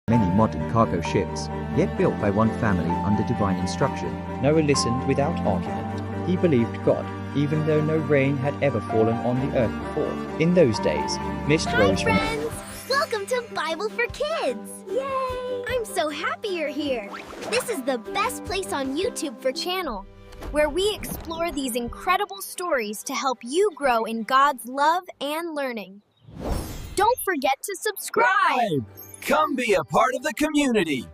many modern cargo ships, yet built by one family under divine instruction. Noah listened without argument. He believed God, even though no rain had ever fallen on the earth before. In those days, mist rose from... Hi, friends! Welcome to Bible for Kids! Yay! I'm so happy you're here! This is the best place on YouTube for channel, where we explore these incredible stories to help you grow in God's love and learning. Don't forget to subscribe! Come be a part of the community!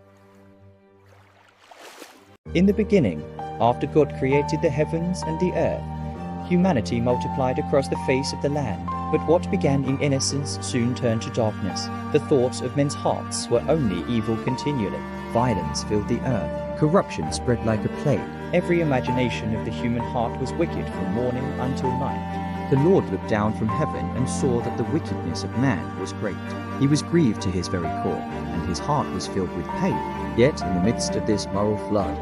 In the beginning, after God created the heavens and the earth, humanity multiplied across the face of the land. But what began in innocence soon turned to darkness. The thoughts of men's hearts were only evil continually. Violence filled the earth. Corruption spread like a plague. Every imagination of the human heart was wicked from morning until night. The Lord looked down from heaven and saw that the wickedness of man was great. He was grieved to his very core, and his heart was filled with pain. Yet in the midst of this moral flood,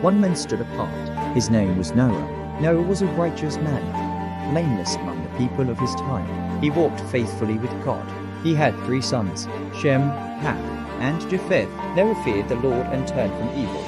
one man stood apart. His name was Noah. Noah was a righteous man, blameless among the people of his time. He walked faithfully with God. He had 3 sons, Shem, Ham, and Japheth. Noah feared the Lord and turned from evil,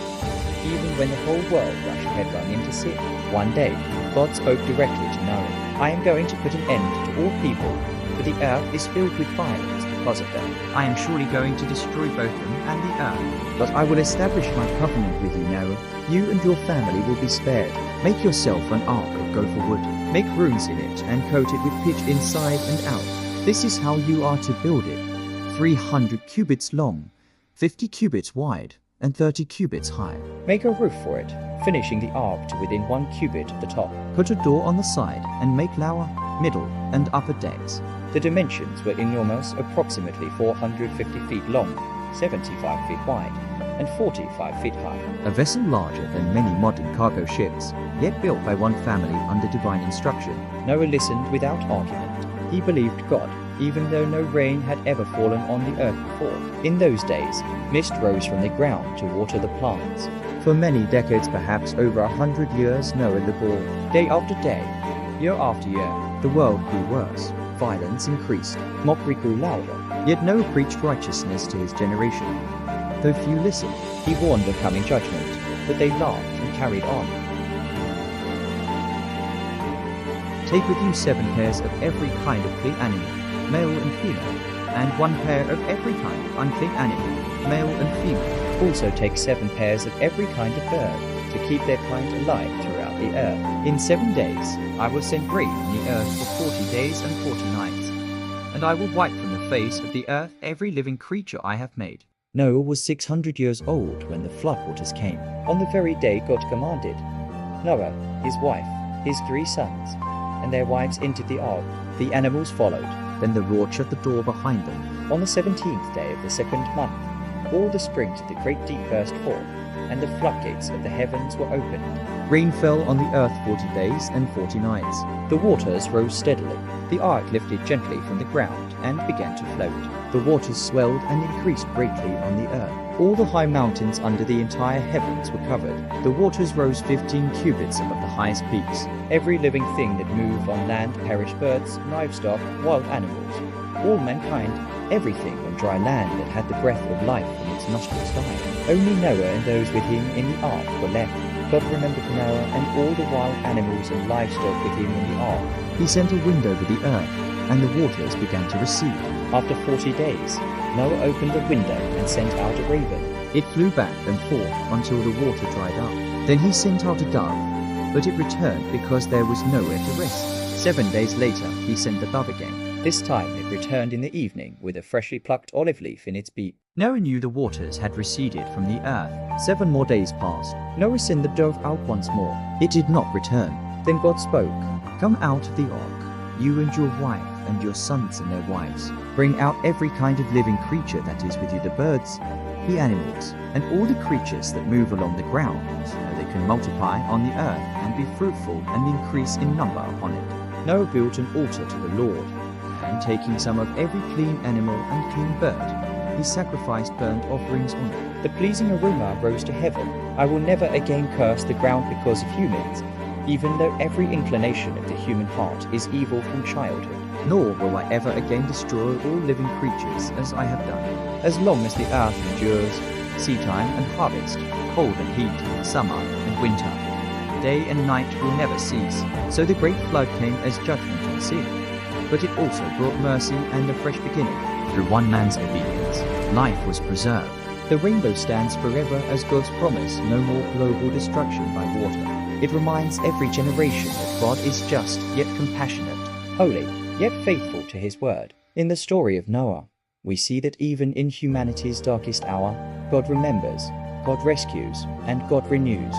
even when the whole world had run into sin. One day, God spoke directly to Noah. I am going to put an end to all people, for the earth is filled with violence because of them. I am surely going to destroy both them and the earth. But I will establish my covenant with you, Noah. You and your family will be spared. Make yourself an ark of gopher wood. Make rooms in it and coat it with pitch inside and out. This is how you are to build it. 300 cubits long, 50 cubits wide, and 30 cubits high. Make a roof for it, finishing the ark to within 1 cubit of the top. Put a door on the side and make lower, middle, and upper decks. The dimensions were enormous, approximately 450 feet long, 75 feet wide, and 45 feet high. A vessel larger than many modern cargo ships, yet built by one family under divine instruction. Noah listened without argument. He believed God, even though no rain had ever fallen on the earth before. In those days, mist rose from the ground to water the plants. For many decades, perhaps over 100 years, Noah labored. Day after day, year after year, the world grew worse. Violence increased. Mockery grew louder. Yet Noah preached righteousness to his generation. Though few listened, he warned of coming judgment, but they laughed and carried on. Take with you 7 pairs of every kind of clean animal, male and female, and 1 pair of every kind of unclean animal, male and female. Also take 7 pairs of every kind of bird, to keep their kind alive throughout the earth. In 7 days I will send rain on the earth for 40 days and 40 nights, and I will wipe from the face of the earth every living creature I have made. Noah was 600 years old when the floodwaters came. On the very day God commanded, Noah, his wife, his 3 sons, and their wives entered the ark. The animals followed. Then the Lord shut the door behind them. On the 17th day of the 2nd month, all the springs of the great deep burst forth, and the floodgates of the heavens were opened. Rain fell on the earth 40 days and 40 nights. The waters rose steadily. The ark lifted gently from the ground and began to float. The waters swelled and increased greatly on the earth. All the high mountains under the entire heavens were covered. The waters rose 15 cubits above the highest peaks. Every living thing that moved on land perished: birds, livestock, wild animals. All mankind, everything on dry land that had the breath of life in its nostrils died. Only Noah and those with him in the ark were left. God remembered Noah and all the wild animals and livestock with him in the ark. He sent a wind over the earth, and the waters began to recede. After 40 days, Noah opened the window and sent out a raven. It flew back and forth until the water dried up. Then he sent out a dove, but it returned because there was nowhere to rest. 7 days later, he sent the dove again. This time it returned in the evening with a freshly plucked olive leaf in its beak. Noah knew the waters had receded from the earth. 7 more days passed. Noah sent the dove out once more. It did not return. Then God spoke, "Come out of the ark, you and your wife and your sons and their wives. Bring out every kind of living creature that is with you, the birds, the animals, and all the creatures that move along the ground, so they can multiply on the earth and be fruitful and increase in number upon it." Noah built an altar to the Lord, and taking some of every clean animal and clean bird, he sacrificed burnt offerings on it. The pleasing aroma rose to heaven. I will never again curse the ground because of humans, even though every inclination of the human heart is evil from childhood. Nor will I ever again destroy all living creatures as I have done. as long as the earth endures, seedtime and harvest, cold and heat, summer and winter. Day and night will never cease. So the great flood came as judgment on sin. But it also brought mercy and a fresh beginning. Through one man's obedience, life was preserved. The rainbow stands forever as God's promise, no more global destruction by water. It reminds every generation that God is just, yet compassionate, holy, yet faithful to his word. In the story of Noah, we see that even in humanity's darkest hour, God remembers, God rescues, and God renews.